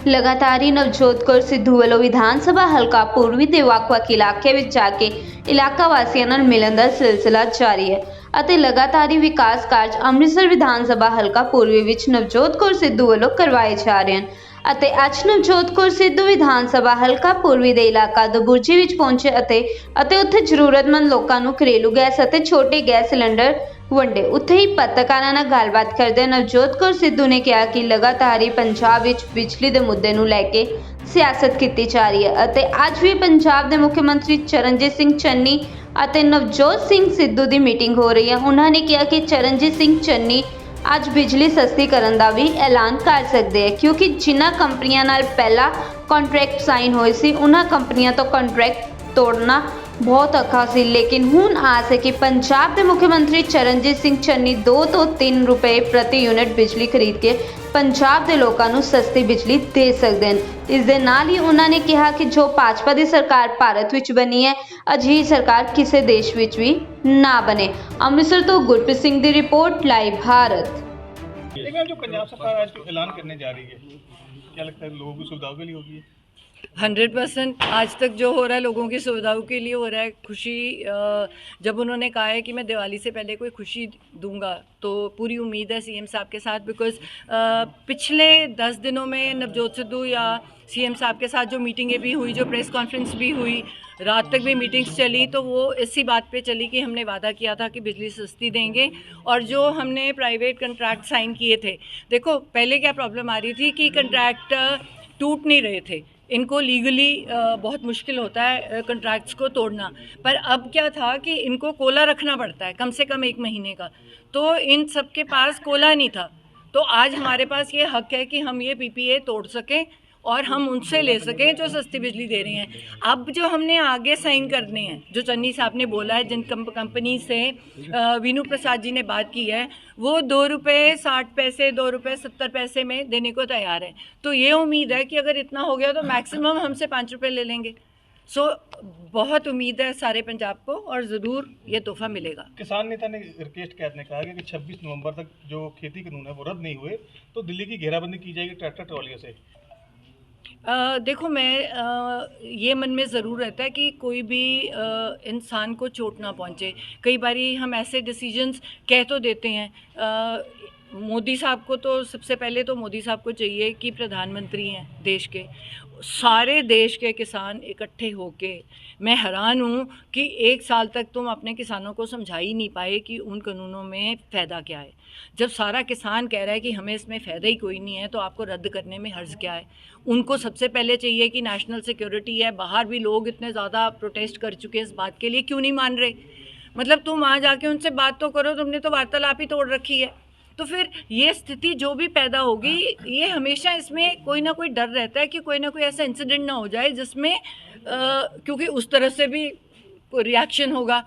लगातार ही नवजोत कौर सिद्धू ਵੱਲੋਂ विधान सभा हलका पूर्वी ਦੇ ਵੱਖ-ਵੱਖ ਇਲਾਕੇ ਵਿੱਚ ਜਾ ਕੇ ਇਲਾਕਾ ਵਾਸੀਆਂ ਨਾਲ ਮਿਲਣ ਦਾ ਸਿਲਸਿਲਾ ਜਾਰੀ ਹੈ ਅਤੇ ਲਗਾਤਾਰ ਹੀ ਵਿਕਾਸ ਕਾਰਜ ਅੰਮ੍ਰਿਤਸਰ ਵਿਧਾਨ ਸਭਾ ਹਲਕਾ ਪੂਰਬੀ ਵਿੱਚ ਨਵਜੋਤ ਕੌਰ ਸਿੱਧੂ ਵੱਲੋਂ ਕਰਵਾਏ ਜਾ ਰਹੇ ਹਨ ਅਤੇ ਅੱਜ ਨਵਜੋਤ ਕੌਰ ਸਿੱਧੂ ਵਿਧਾਨ ਸਭਾ ਹਲਕਾ ਪੂਰਬੀ ਦੇ ਇਲਾਕਾ ਦਬੁਰਜੀ ਵਿੱਚ ਪਹੁੰਚੇ ਅਤੇ ਉੱਥੇ ਜ਼ਰੂਰਤਮੰਦ ਲੋਕਾਂ ਨੂੰ ਘਰੇਲੂ ਗੈਸ ਅਤੇ ਛੋਟੇ ਗੈਸ ਸਿਲੰਡਰ वंडे उत्थे ही पत्रकारां नाल गलबात करदे नवजोत कौर सिद्धू ने कहा कि लगातार ही पंजाब विच बिजली दे मुद्दे नूं लैके सियासत कीती जा रही है अते अज भी पंजाब दे मुख्यमंत्री चरणजीत सिंह चन्नी अते नवजोत सिंह सिद्धू दी मीटिंग हो रही है। उन्होंने ने कहा कि चरणजीत सिंह चन्नी अज बिजली सस्ती करन दा भी ऐलान कर सकते हैं क्योंकि जिन्हां कंपनियां नाल पहला कॉन्ट्रैक्ट साइन होए सी उन्हां कंपनियां तो कॉन्ट्रैक्ट तोड़ना बहुत औखा सी, लेकिन हुण आस है कि पंजाब के मुख्यमंत्री चरणजीत सिंह चन्नी 2 तो 3 रुपए प्रति यूनिट बिजली खरीद के पंजाब के लोगों को सस्ती बिजली दे सकते हैं। इस दे नाल ही उन्होंने कहा कि जो भाजपा की सरकार भारत विच बनी है अजिही सरकार किसी देश विच भी ना बने। अमृतसर तो गुरप्रीत सिंह की रिपोर्ट, लाइव भारत। लेकिन जो पंजाब सरकार आज ऐलान करने जा रही है, क्या लगता है लोगों की सुविधाओं के लिए होगी? 100% आज तक जो हो रहा है लोगों की सुविधाओं के लिए हो रहा है। खुशी जब उन्होंने कहा है कि मैं दिवाली से पहले कोई खुशी दूंगा तो पूरी उम्मीद है सीएम साहब के साथ, बिकॉज़ पिछले 10 दिनों में नवजोत सिद्धू या सीएम साहब के साथ जो मीटिंगें भी हुई, जो प्रेस कॉन्फ्रेंस भी हुई, रात तक भी मीटिंग्स चली, तो वो इसी बात पे चली कि हमने वादा किया था कि बिजली सस्ती देंगे और जो हमने प्राइवेट कंट्रैक्ट साइन किए थे। देखो पहले क्या प्रॉब्लम आ रही थी कि कंट्रैक्ट टूट नहीं रहे थे, इनको लीगली बहुत मुश्किल होता है कंट्रैक्ट्स को तोड़ना, पर अब क्या था कि इनको कोला रखना पड़ता है कम से कम 1 महीने का, तो इन सब के पास कोला नहीं था। तो आज हमारे पास ये हक है कि हम ये पीपीए तोड़ सकें और हम उनसे ले सकें जो सस्ती बिजली दे रहे हैं। अब जो हमने आगे साइन करने हैं, जो चन्नी साहब ने बोला है, जिन कंपनी से वीनू प्रसाद जी ने बात की है, वो 2 रुपये 60 पैसे 2 रुपये 70 पैसे में देने को तैयार है। तो ये उम्मीद है कि अगर इतना हो गया तो मैक्सिमम हमसे 5 रुपये ले लेंगे। सो बहुत उम्मीद है सारे पंजाब को और ज़रूर ये तोहफा मिलेगा। किसान नेता ने राकेश कैद ने कहा कि 26 नवंबर तक जो खेती कानून है वो रद्द नहीं हुए तो दिल्ली की घेराबंदी की जाएगी ट्रैक्टर ट्रॉलियों से। देखो मैं ये मन में ज़रूर रहता है कि कोई भी इंसान को चोट ना पहुँचे। कई बारी हम ऐसे डिसीजंस कह तो देते हैं। मोदी साहब को तो सबसे पहले तो मोदी साहब को चाहिए कि प्रधानमंत्री हैं देश के, सारे देश के किसान इकट्ठे होके, मैं हैरान हूँ कि 1 साल तक तुम अपने किसानों को समझा ही नहीं पाए कि उन कानूनों में फ़ायदा क्या है। जब सारा किसान कह रहा है कि हमें इसमें फ़ायदा ही कोई नहीं है तो आपको रद्द करने में हर्ज क्या है। उनको सबसे पहले चाहिए कि नेशनल सिक्योरिटी है, बाहर भी लोग इतने ज़्यादा प्रोटेस्ट कर चुके हैं इस बात के लिए, क्यों नहीं मान रहे? मतलब तुम वहाँ जाके उनसे बात तो करो, तुमने तो वार्तालाप ही तोड़ रखी है। तो फिर ये स्थिति जो भी पैदा होगी, ये हमेशा इसमें कोई ना कोई डर रहता है कि कोई ना कोई ऐसा इंसिडेंट ना हो जाए जिसमें क्योंकि उस तरफ से भी रिएक्शन होगा,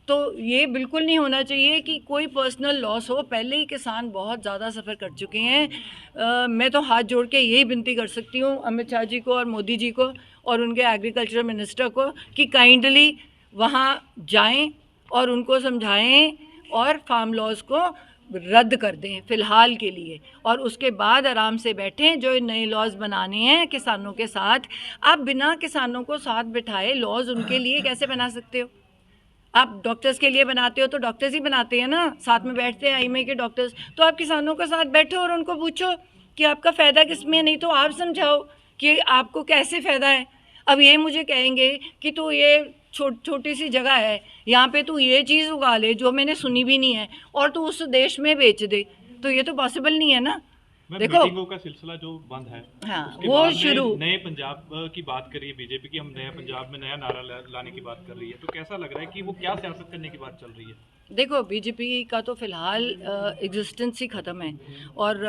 तो ये बिल्कुल नहीं होना चाहिए कि कोई पर्सनल लॉस हो। पहले ही किसान बहुत ज़्यादा सफ़र कर चुके हैं। मैं तो हाथ जोड़ के यही विनती कर सकती हूँ अमित शाह जी को और मोदी जी को और उनके एग्रीकल्चर मिनिस्टर को कि काइंडली वहाँ जाएं और उनको समझाएं और फार्म लॉज को रद्द कर दें फ़िलहाल के लिए, और उसके बाद आराम से बैठें। जो नए लॉज बनाने हैं किसानों के साथ, आप बिना किसानों को साथ बिठाए लॉज उनके लिए कैसे बना सकते हो? आप डॉक्टर्स के लिए बनाते हो तो डॉक्टर्स ही बनाते हैं ना, साथ में बैठते हैं आईएमए के डॉक्टर्स। तो आप किसानों के साथ बैठो और उनको पूछो कि आपका फ़ायदा किस में, नहीं तो आप समझाओ कि आपको कैसे फ़ायदा है। अब ये मुझे कहेंगे कि तो ये छोटी सी जगह है, यहाँ पे तू ये चीज़ उगा ले जो मैंने सुनी भी नहीं है और तू उस देश में बेच दे, तो ये तो पॉसिबल नहीं है ना। देखो मीटिंगों का सिलसिला जो बंद है, हाँ, उसके वो बाद शुरू नए पंजाब की बात कर रही है बीजेपी की, हम नया पंजाब में नया नारा लाने की बात कर रही है, तो कैसा लग रहा है कि वो क्या सियासत करने की बात चल रही है? देखो बीजेपी का तो फ़िलहाल एग्जिस्टेंस ही ख़त्म है और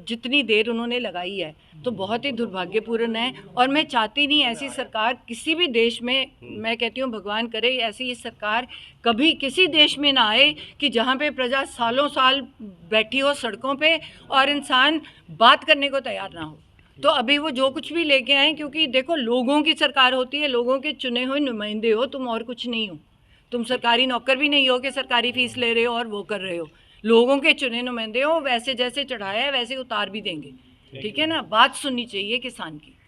जितनी देर उन्होंने लगाई है तो बहुत ही दुर्भाग्यपूर्ण है। और मैं चाहती नहीं ऐसी सरकार किसी भी देश में, मैं कहती हूँ भगवान करे ऐसी सरकार कभी किसी देश में ना आए कि जहाँ पे प्रजा सालों साल बैठी हो सड़कों पे और इंसान बात करने को तैयार ना हो। तो अभी वो जो कुछ भी लेके आए, क्योंकि देखो लोगों की सरकार होती है, लोगों के चुने हुए नुमाइंदे हो तुम, और कुछ नहीं हो। तुम सरकारी नौकर भी नहीं हो कि सरकारी फीस ले रहे हो और वो कर रहे हो। लोगों के चुने नुमाइंदे हो, वैसे जैसे चढ़ाया है वैसे उतार भी देंगे। ठीक है ना, बात सुननी चाहिए किसान की।